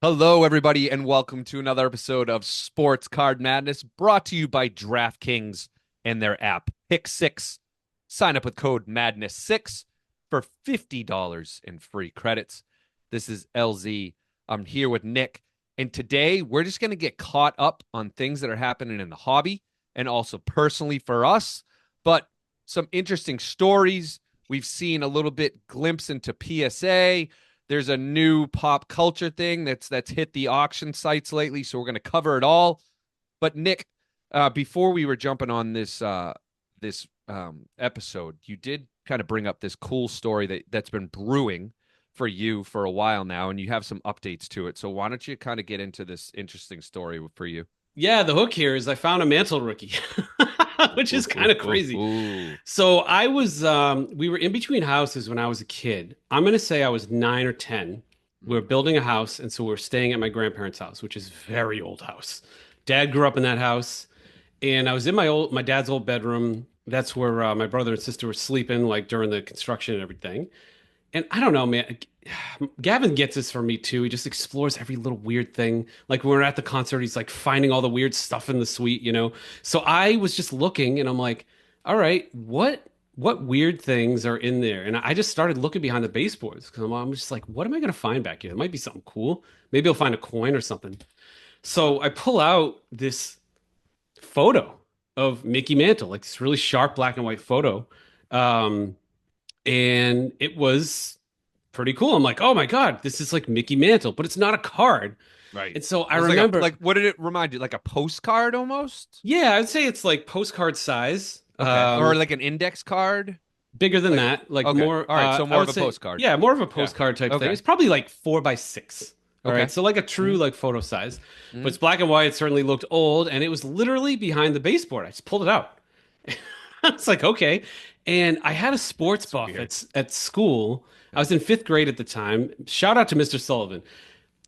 Hello, everybody, and welcome to another episode of Sports Card Madness, brought to you by DraftKings and their app Pick Six. Sign up with code Madness6 for $50 in free credits. This is LZ. I'm here with Nick, and today we're just going to get caught up on things that are happening in the hobby and also personally for us, but some interesting stories. We've seen a little bit glimpse into PSA. There's a new pop culture thing that's hit the auction sites lately, so we're going to cover it all. But Nick, before we were jumping on this episode, you did kind of bring up this cool story that's been brewing for you for a while now, and you have some updates to it. So why don't you kind of get into this interesting story for you? Yeah, the hook here is I found a Mantle rookie, which Ooh, is ooh, kind of ooh, crazy. ooh. So we were in between houses when I was a kid. I'm going to say I was 9 or 10. We were building a house, and so we were staying at my grandparents' house, which is a very old house. Dad grew up in that house, and I was in my dad's old bedroom. That's where my brother and sister were sleeping, like during the construction and everything. And I don't know, man. Gavin gets this from me too. He just explores every little weird thing. Like when we're at the concert, he's like finding all the weird stuff in the suite. So I was just looking and I'm like, all right, what weird things are in there? And I just started looking behind the baseboards because I'm just like, what am I gonna find back here? There might be something cool. Maybe I'll find a coin or something. So I pull out this photo of Mickey Mantle, like this really sharp black and white photo. Um, and it was pretty cool. I'm like, oh my God, this is like Mickey Mantle, but it's not a card. Right. And so I It's remember, like what did it remind you? Like a postcard almost? yeah, I'd say it's like postcard size, Okay. Or like an index card? bigger than Like that, like okay. more, All right. So I more of would a say, postcard. yeah, more of a Yeah. postcard type thing. Okay. It's probably like 4 by 6. All right. Okay. So like a true Mhm. like photo size, but Mhm. it's black and white. It certainly looked old and it was literally behind the baseboard. I just pulled it out. It's like, okay. And I had a sports That's buff weird. at school. I Yeah. was in fifth grade at the time. Shout out to Mr. Sullivan.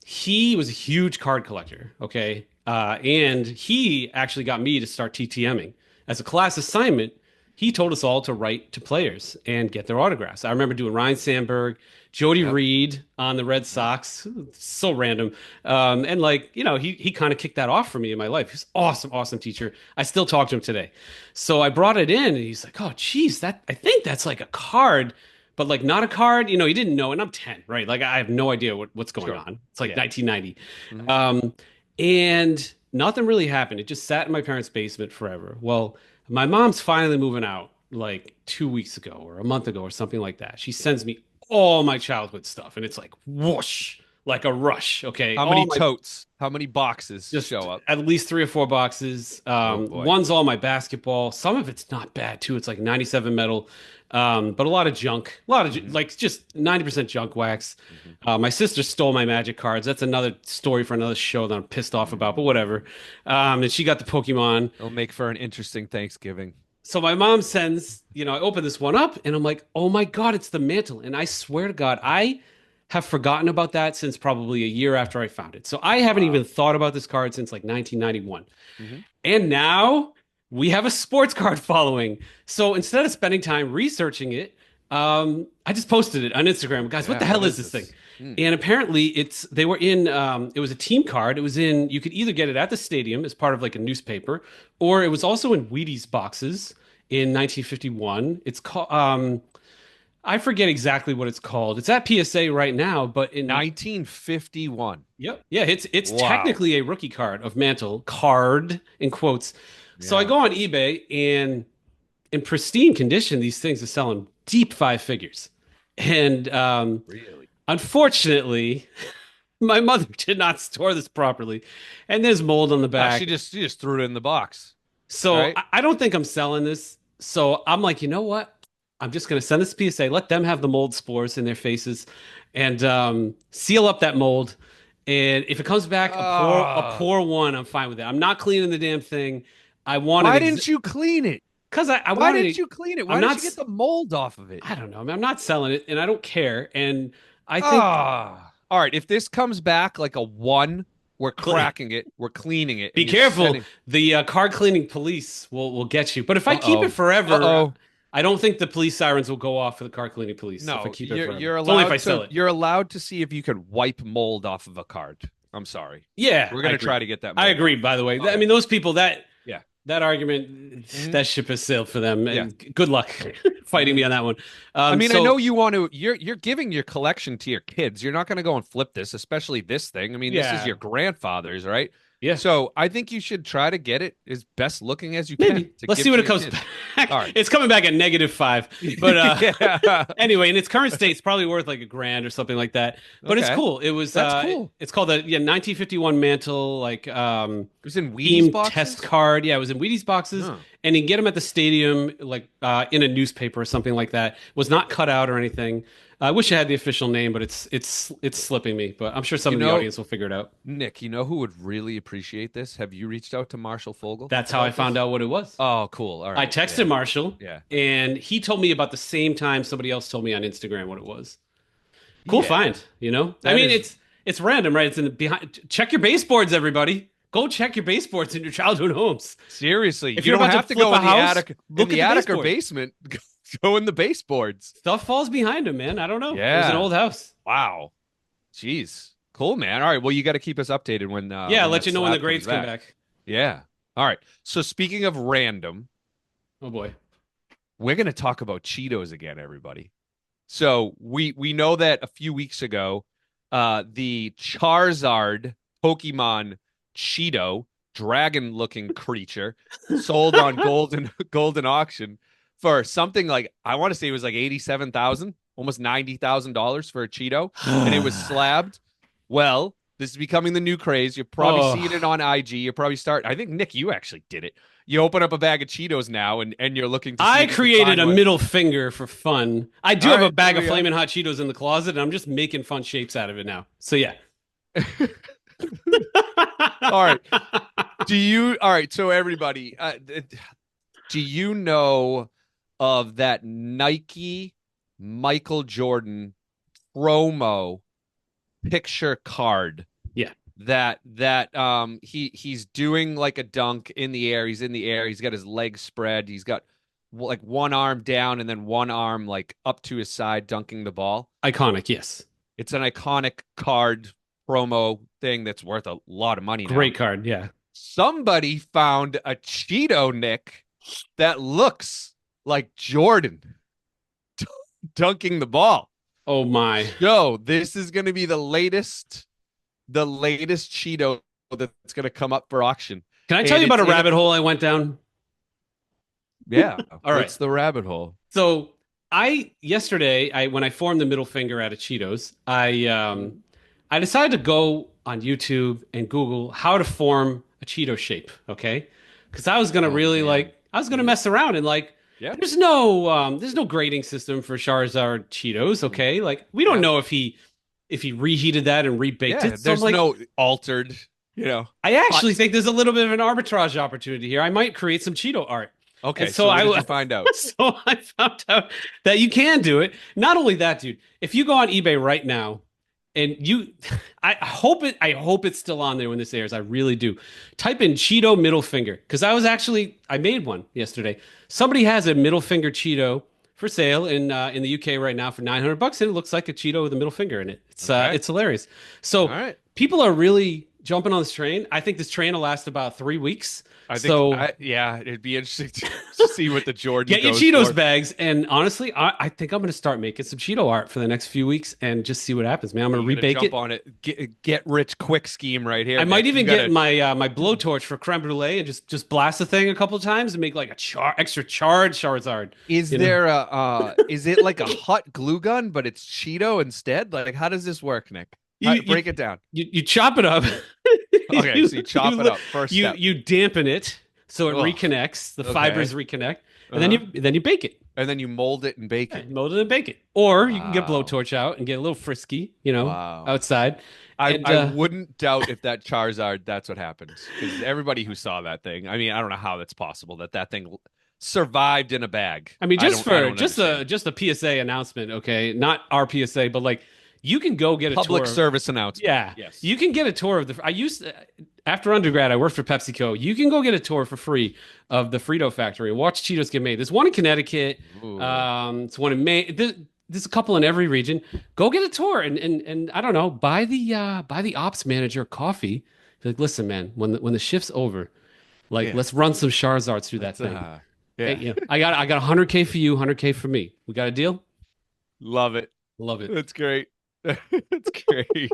He was a huge card collector, okay? And he actually got me to start TTMing. As a class assignment, he told us all to write to players and get their autographs. I remember doing Ryan Sandberg, Jody Yep. Reed on the Red Mhm. Sox. So random. And like, he kind of kicked that off for me in my life. He's awesome, awesome teacher. I still talk to him today. So I brought it in and he's like, oh, geez, I think that's like a card but like not a card. He didn't know, and I'm 10, right? Like I have no idea what's going Sure. on. It's like Yeah. 1990, Mhm. um, and nothing really happened. It just sat in my parents' basement forever. Well, my mom's finally moving out like 2 weeks ago or a month ago or something like that. She sends me all my childhood stuff, and it's like whoosh, like a rush. Okay, How all many my totes? How many boxes just show up? at least 3 or 4 boxes. Oh boy. One's all my basketball. Some of it's not bad too. It's like 97 metal, but a lot of junk. A lot of Hmm. like just 90% junk wax. Hmm. My sister stole my magic cards. That's another story for another show that I'm pissed off about, but Mm. whatever. And she got the Pokemon. It'll make for an interesting Thanksgiving. So my mom sends, I open this one up and I'm like, oh my God, it's the mantle. And I swear to God, I have forgotten about that since probably a year after I found it. So I haven't Wow. even thought about this card since like 1991. Hmm. And now we have a sports card following. So instead of spending time researching it, I just posted it on Instagram. Guys, what Yeah. the What hell is is this thing? this? Hmm. And apparently they were in, it was a team card. It was in, you could either get it at the stadium as part of like a newspaper, or it was also in Wheaties boxes in 1951. It's called, I forget exactly what it's called. It's at PSA right now, but in 1951. Yep. Yeah, it's Wow. technically a rookie card of Mantle, card in quotes. So I Yeah. go on eBay and in pristine condition, these things are selling deep 5 figures. And Really? unfortunately, my mother did not store this properly. And there's mold on the Ah, back. she just threw it in the box, So right? I don't think I'm selling this. So I'm like, you know what? I'm just going to send this to PSA, let them have the mold spores in their faces, and seal up that mold. And if it comes back a Oh, poor one, I'm fine with it. I'm not cleaning the damn thing. I want why it didn't you clean it? because I Why wanted didn't it. you clean it? I'm Why didn't not. you get the mold off of it? I don't know. I mean, I'm not selling it, and I don't care. And I think Ah, all right. If this comes back like a one, we're cracking it, we're cleaning it, be and you're careful. sending. The card cleaning police will get you. But if I keep it Uh-oh. forever, Uh-oh. I don't think the police sirens will go off for the card cleaning police if I No, keep it forever. you're It's only if I allowed sell to it. you're allowed to see if you can wipe mold off of a card. I'm sorry. Yeah, We're I gonna agree. try to get that I mold agree, off. by the way. I Okay. mean, those people Yeah. that argument, Hmm. that ship has sailed for them. Yeah. And good luck fighting Hmm. me on that one. I mean, I know So you want to. You're giving your collection to your kids. You're not going to go and flip this, especially this thing. I mean, this is yeah, your grandfather's, right? yeah. So I think you should try to get it as best looking as you can Maybe. to Let's give see what to it your comes kids. back. All right. It's coming back at -5. But Yeah. anyway, in its current state, it's probably worth like a grand or something like that. But it's Okay. cool. It was That's cool. it's called a 1951 Mantle like It was in Wheaties team test boxes. card. Yeah, it was in Wheaties boxes. No. And you can get them at the stadium, like in a newspaper or something like that. It was not cut out or anything. I wish I had the official name, but it's slipping me. But I'm sure some You of the know, audience will figure it out. Nick, you know who would really appreciate this? Have you reached out to Marshall Fogel That's how I about found this? out what it was. Oh, cool. All I right. texted Yeah. Marshall, Yeah. and he told me about the same time somebody else told me on Instagram what it was. Cool Yeah. find, you know? I That mean, is it's random, right? It's in the behind. Check your baseboards, everybody. Go check your baseboards in your childhood homes. seriously. If You you're don't about to have to flip go a in the house, attic, look at the or baseboard. basement. Go in the baseboards. Stuff falls behind him, man. I don't know. It was an Yeah. old house. Wow. Jeez. Cool, man. All right. Well, you got to keep us updated Yeah, I'll when let that you know when the slab comes grades come back. back. Yeah. All right. So speaking of random, Oh boy. we're going to talk about Cheetos again, everybody. So we know that a few weeks ago, the Charizard Pokemon Cheeto dragon-looking creature sold on golden auction for something like I want to say it was like 87,000, almost $90,000 for a Cheeto, and it was slabbed. Well, this is becoming the new craze. You're probably seeing it Oh, on IG. You're probably I think Nick, you actually did it. You open up a bag of Cheetos now, and you're looking to see I if you can created find a one. middle finger for fun. I do All have a right, there bag of we go. flaming hot Cheetos in the closet, and I'm just making fun shapes out of it now. So yeah. All right. All right. So everybody, do you know of that Nike Michael Jordan promo picture card Yeah. that he's doing like a dunk in the air. He's in the air. He's got his legs spread. He's got like one arm down and then one arm like up to his side dunking the ball. Iconic, yes. It's an iconic card promo thing that's worth a lot of money now. Great card, yeah. Somebody found a Cheeto, Nick, that looks like Jordan dunking the ball. Oh my. So this is going to be the latest Cheeto that's going to come up for auction. Can I tell And you about a it's in rabbit hole I went down? Yeah. All right. What's the rabbit hole? So yesterday when I formed the middle finger out of Cheetos, I decided to go on YouTube and Google how to form a Cheeto shape, okay? Because I was gonna Oh really man. I was gonna mess around and Yeah. there's no grading system for Charizard Cheetos, okay? Like we don't Yeah. know if he reheated that and rebaked Yeah. it. So I'm There's like, no altered, you know. I actually Hot- think there's a little bit of an arbitrage opportunity here. I might create some Cheeto art. Okay. And So what did you find out? so I found out that you can do it. Not only that, dude, if you go on eBay right now and I hope it's still on there when this airs. I really do. Type in Cheeto middle finger because I made one yesterday. Somebody has a middle finger Cheeto for sale in the UK right now for $900 and it looks like a Cheeto with a middle finger in it. Okay. It's hilarious. So All right. people are really jumping on this train. I think this train will last about 3 weeks. I think, yeah, it'd be interesting to see what the Jordan Get your goes Cheetos for. bags, and honestly, I think I'm going to start making some Cheeto art for the next few weeks and just see what happens, man. I'm going to You're gonna rebake jump it. on it. Get rich quick scheme right here. I might Nick. even You gotta- get my blowtorch for creme brulee and just blast the thing a couple of times and make like a extra charred Charizard. Is you know? there a is it like a hot glue gun, but it's Cheeto instead? Like, how does this work, Nick? Break it down. You chop it up. Okay, so you chop it up. First you step. you dampen it so it Ugh. reconnects. The Okay. fibers reconnect, and Uh-huh. then you bake it. And then you mold it and bake Yeah, it. mold it and bake it. Or you can get Wow. blowtorch out and get a little frisky, Wow. outside. I And, wouldn't doubt if that Charizard, that's what happens. Because everybody who saw that thing, I mean, I don't know how that's possible that thing survived in a bag. I mean, I don't understand. just a PSA announcement, okay? Not our PSA, but like you can go get a Public tour. service announcement. Yeah, Yes. you can get a tour of after undergrad. I worked for PepsiCo. You can go get a tour for free of the Frito factory and watch Cheetos get made. There's one in Connecticut. Ooh. It's one in Maine. there's a couple in every region. Go get a tour and I don't know, buy the ops manager coffee. Be like, listen, man, when the shift's over, like Yeah. let's run some Charizards through that That's thing. Hey, yeah. I got 100K for you, 100K for me. We got a deal? Love it. Love it. That's great. That's great.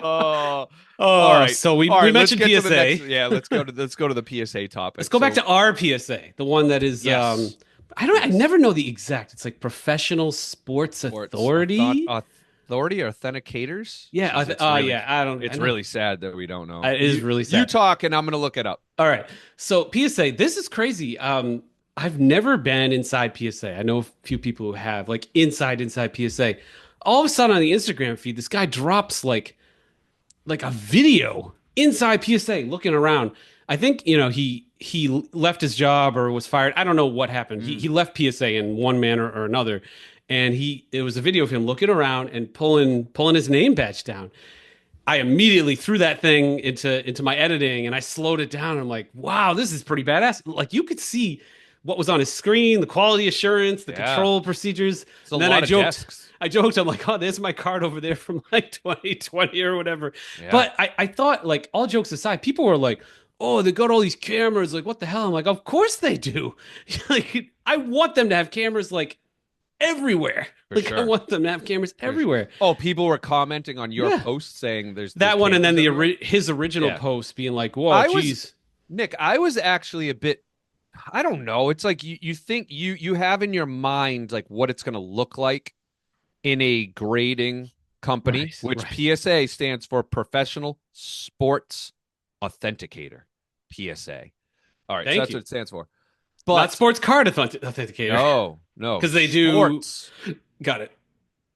Oh, all Oh, right. so we All we right, let's mentioned get to the next. PSA. Yeah, let's go to the PSA Let's topic. go back So, to our PSA, the one that is yes. I Yes. never know the exact. It's like Professional Sports Sports Authority. authority authenticators. Yeah, Jeez, yeah, I it's know. really sad that we don't know. It is really You sad. talk and I'm gonna look it up. All right. So PSA, this is crazy. I've never been inside PSA. I know a few people who have, like inside PSA. All of a sudden on the Instagram feed, this guy drops like a video inside PSA looking around. I think, he left his job or was fired. I don't know what happened. He Mm. he left PSA in one manner or another. And it was a video of him looking around and pulling his name badge down. I immediately threw that thing into my editing and I slowed it down. I'm like, wow, this is pretty badass. Like you could see what was on his screen, the quality assurance, the Yeah, control procedures. it's a And then lot of desks. I'm like, oh, there's my card over there from like 2020 or whatever. Yeah, But I thought, like, all jokes aside, people were like, oh, they got all these cameras. Like, what the hell? I'm like, of course they do. Like, I want them to have cameras like everywhere. for Like, I sure. want them to have cameras For sure. everywhere. Oh, people were commenting on your Yeah. post saying there's That one, and then cameras everywhere. his original Yeah, post being like, "Whoa, I was geez, Nick. I was actually a bit. I don't know. It's like you think you have in your mind like what it's gonna look like in a grading company, right, which right, PSA stands for Professional Sports Authenticator. PSA. All right, so thank that's you." what it stands for. Not But sports card authenticator no, because they do. sports. Got it.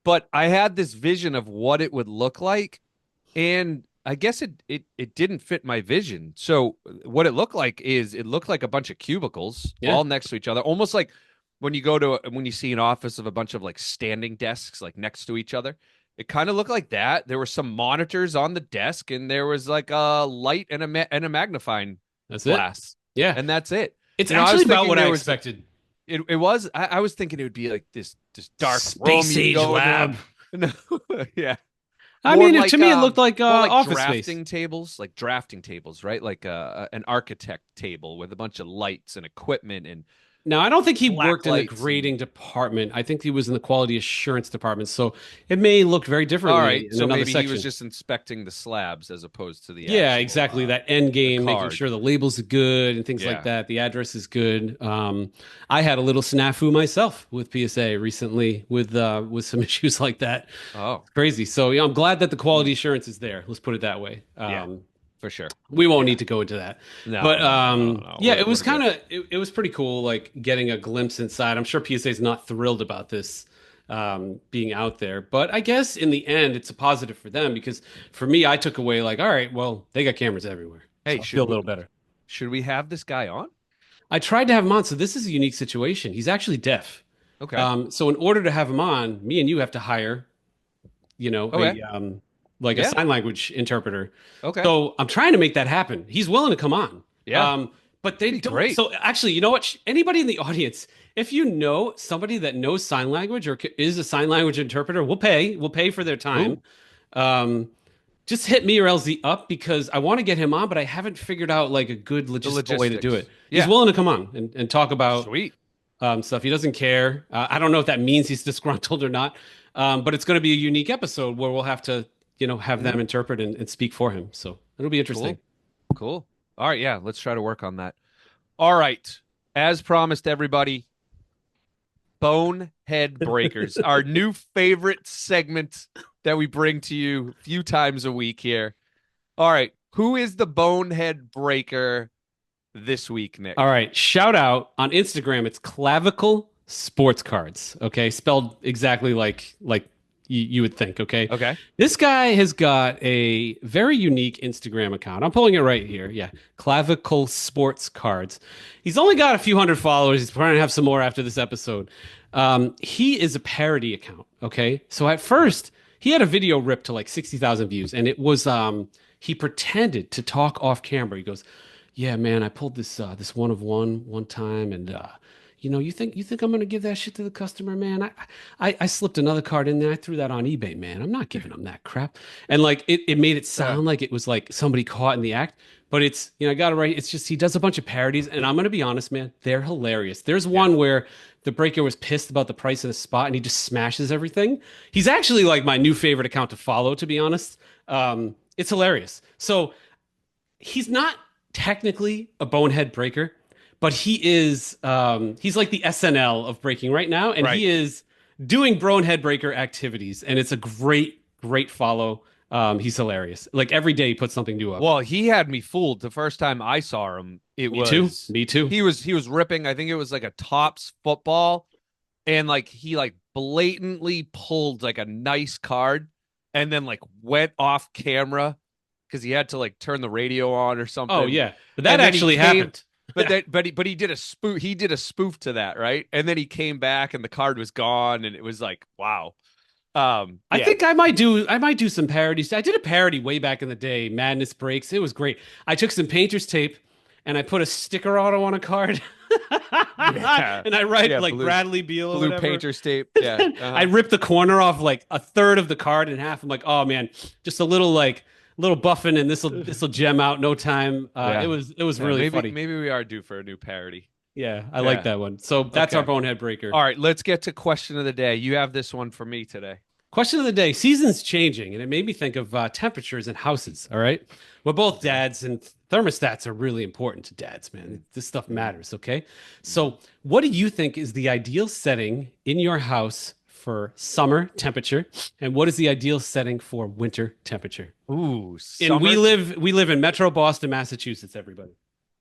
But I had this vision of what it would look like, and I guess it didn't fit my vision. So what it looked like is it looked like a bunch of cubicles Yeah, all next to each other, almost like when you see an office of a bunch of like standing desks like next to each other. It kind of looked like that. There were some monitors on the desk, and there was like a light and a magnifying that's it. glass, Yeah, and that's it. it's I actually was about thinking what I there was expected. it was I was thinking it would be like this dark room Space you age go into. lab. No, yeah, I mean, to me, it looked like more like Office Space. drafting tables, right? Like an architect table with a bunch of lights and equipment and No, I don't think he black worked in the lights and grading department. I think he was in the quality assurance department. So it may look very all differently right. in So another maybe he was section. just inspecting the slabs as opposed to the Yeah, actual exactly. That end the game, making card. sure the labels are good and things like Yeah. that. The address is good. I had a little snafu myself with PSA recently with some issues like that. Oh, Crazy. So yeah, I'm glad that the quality assurance is there. Let's put it that way. yeah, for sure. We won't Yeah. need to go into that. No, But no. yeah, it was We're good. kind of it was pretty cool, like getting a glimpse inside. I'm sure PSA is not thrilled about this being out there, but I guess in the end, it's a positive for them because for me, I took away like, all right, well, they got cameras everywhere, so Hey, I feel a little better. should we have this guy on? I tried to have him on, so this is a unique situation. He's actually deaf. Okay. So in order to have him on, me and you have to hire, Okay. like a Yeah. sign language interpreter. Okay. So I'm trying to make that happen. He's willing to come on. Yeah. But they Be don't. great. So actually, you know what? Anybody in the audience, if you know somebody that knows sign language or is a sign language interpreter, we'll pay. We'll pay for their Ooh, time. Um, just hit me or LZ up because I want to get him on, but I haven't figured out like a good the logistical way to do logistics. it. He's Yeah. willing to come on and talk about Sweet. stuff. He doesn't care. I don't know if that means he's disgruntled or not, but it's going to be a unique episode where we'll have to, have Mhm. them interpret and speak for him. So it'll be interesting. Cool. Cool. All right. Yeah. Let's try to work on that. All right. As promised, everybody, Bonehead Breakers, our new favorite segment that we bring to you a few times a week here. All right. Who is the Bonehead Breaker this week, Nick? All right. Shout out on Instagram. It's Clavicle Sports Cards. Okay. Spelled exactly like you would think. Okay. Okay. This guy has got a very unique Instagram account. I'm pulling it right here. Yeah. Clavicle Sports Cards. He's only got a few hundred followers. He's probably going to have some more after this episode. He is a parody account. Okay. So at first, he had a video ripped to like 60,000 views, and it was, he pretended to talk off camera. He goes, yeah, man, I pulled this one of one time, and you think I'm gonna give that shit to the customer, man? I slipped another card in there. I threw that on eBay, man. I'm not giving them that crap. And like it made it Uh, sound like it was like somebody caught in the act. But it's, I got it right. It's just he does a bunch of parodies, and I'm gonna be honest, man, they're hilarious. There's yeah. one where the breaker was pissed about the price of the spot, and he just smashes everything. He's actually like my new favorite account to follow, to be honest. It's hilarious. So he's not technically a bonehead breaker, but he's like the SNL of breaking right now, and Right. he is doing bonehead breaker activities, and it's a great follow. He's hilarious. Like every day he puts something new up. Well, he had me fooled the first time I saw him. It Me too. was Me too. he was ripping. I think it was like a tops football, and like he like blatantly pulled like a nice card, and then like went off camera because he had to like turn the radio on or Oh something. yeah, but that And then he actually came, happened. but he did a spoof. He did a spoof to that, right? And then he came back, and the card was gone, and it was like, wow. I Yeah. think I might do some parodies. I did a parody way back in the day, Madness Breaks. It was great. I took some painter's tape and I put a sticker auto on a card. Yeah. And I write Yeah, like Bradley Beal or blue whatever. painter's tape. Yeah. I ripped the corner off like a third of the card in half. I'm like, oh man, just a little buffing and this'll gem out no time. It Yeah. was Yeah, really maybe funny. maybe we are due for a new parody. Yeah, I like Yeah. that one. So that's our Okay. bonehead breaker. All right, let's get to question of the day. You have this one for me today. Question of the day. Season's changing, and it made me think of temperatures in houses. All right. We're both dads, and thermostats are really important to dads, man. This stuff Mhm. matters. Okay. Mhm. So, what do you think is the ideal setting in your house for summer temperature? And what is the ideal setting for winter temperature? Ooh, And we summer. live we live in Metro Boston, Massachusetts, everybody.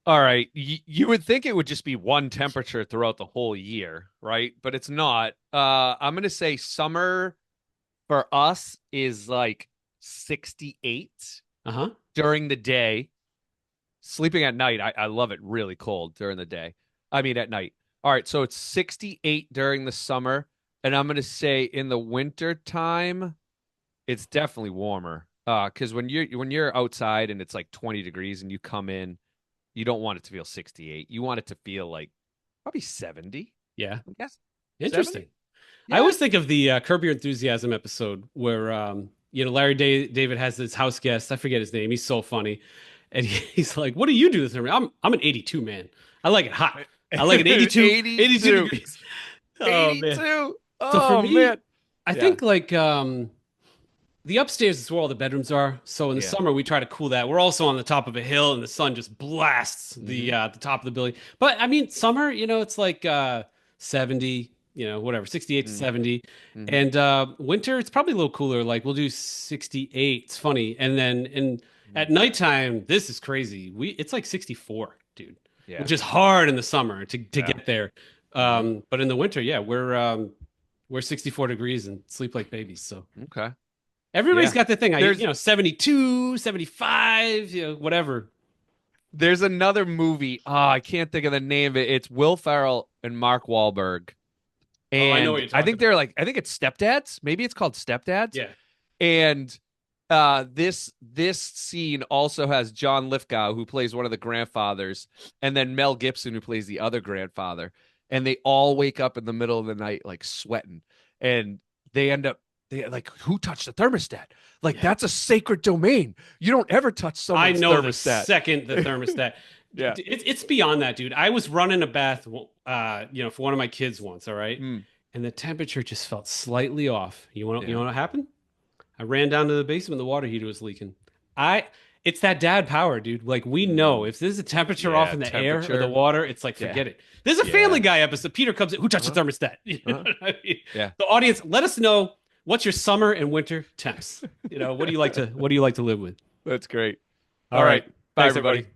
All right, you would think it would just be one temperature throughout the whole year, right? But it's not. I'm gonna say summer for us is like 68 Uh-huh. during the day. Sleeping at night, I love it really cold during the day. I mean, at night. All right, so it's 68 during the summer, and I'm gonna say in the winter time, it's definitely warmer. Because when you're outside and it's like 20 degrees and you come in, you don't want it to feel 68. You want it to feel like probably 70. Yeah. I guess Interesting. 70. I Yeah. always think of the Curb Your Enthusiasm episode where Larry David has this house guest. I forget his name. He's so funny, and he's like, "What do you do this summer?" I'm an 82 man. I like it hot. I like it 82 82. degrees. Oh man. 82. So for Oh me, man. I Yeah. think like the upstairs is where all the bedrooms are. So in the Yeah. summer, we try to cool that. We're also on the top of a hill, and the sun just blasts Hmm. the top of the building. But I mean, summer, it's like 70, whatever, 68 to Hmm. 70. Hmm. And winter, it's probably a little cooler. Like we'll do 68. It's funny. And then at nighttime, this is crazy. It's like 64, dude, Yeah. which is hard in the summer to Yeah. get there. Hmm. But in the winter, yeah, we're 64 degrees and sleep like babies. So. Okay. Everybody's Yeah. got their thing. 72, 75, whatever. There's another movie. I can't think of the name of it. It's Will Ferrell and Mark Wahlberg. Oh, I know what And you're I talking think about. they're like, I think it's Stepdads. Maybe it's called Stepdads. Yeah. And this scene also has John Lithgow, who plays one of the grandfathers, and then Mel Gibson, who plays the other grandfather. And they all wake up in the middle of the night like sweating. And they like, who touched the thermostat? Like, Yeah. that's a sacred domain. You don't ever touch I someone's know the thermostat. second the thermostat. Yeah. It's beyond that, dude. I was running a bath, for one of my kids once, all right? Mm, And the temperature just felt slightly off. You yeah. know what happened? I ran down to the basement, the water heater was leaking. It's that dad power, dude. Like we know Mm, if there's a temperature off yeah. in the air or the Temperature. water, it's like Yeah. forget it. There's a Family Yeah. Guy episode. Peter comes in. Who touched Uh-huh. the thermostat? You know Uh-huh. what I mean? Yeah. The audience, let us know what's your summer and winter temps. What do you like to live with? That's great. All All right. right. Bye, Thanks, everybody. everybody.